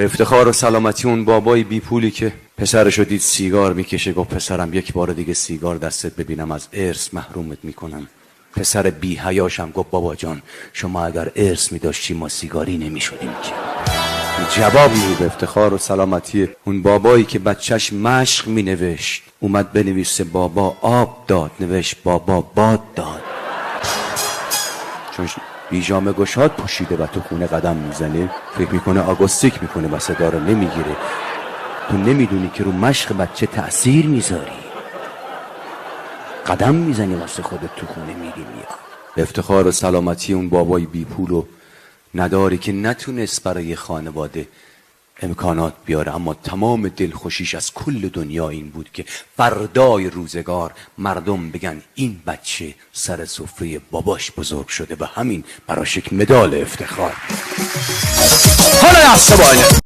به افتخار و سلامتی اون بابای بی پولی که پسرشو دید سیگار میکشه، گفت پسرم یک بار دیگه سیگار دستت ببینم از ارث محرومت میکنم. پسر بی حیاشم گفت بابا جان شما اگر ارث میداشتی ما سیگاری نمیشدیم که. جواب میده به افتخار و سلامتی اون بابایی که بچهش مشق مینوشت، اومد بنویسه بابا آب داد، نوشت بابا باد داد. چون بیجامه گشاد پوشیده و تو خونه قدم میزنه، فکر میکنه آگوستیک میکنه و صدا رو نمیگیره. تو نمیدونی که رو مشق بچه تأثیر میذاری، قدم میزنی واسه خودت تو خونه میری میاد. به افتخار و سلامتی اون بابای بی پول و نداری که نتونست برای خانواده امکانات بیاره، اما تمام دلخوشیش از کل دنیا این بود که فردای روزگار مردم بگن این بچه سر سفره باباش بزرگ شده و همین براش یک مدال افتخار. حالا عصبانه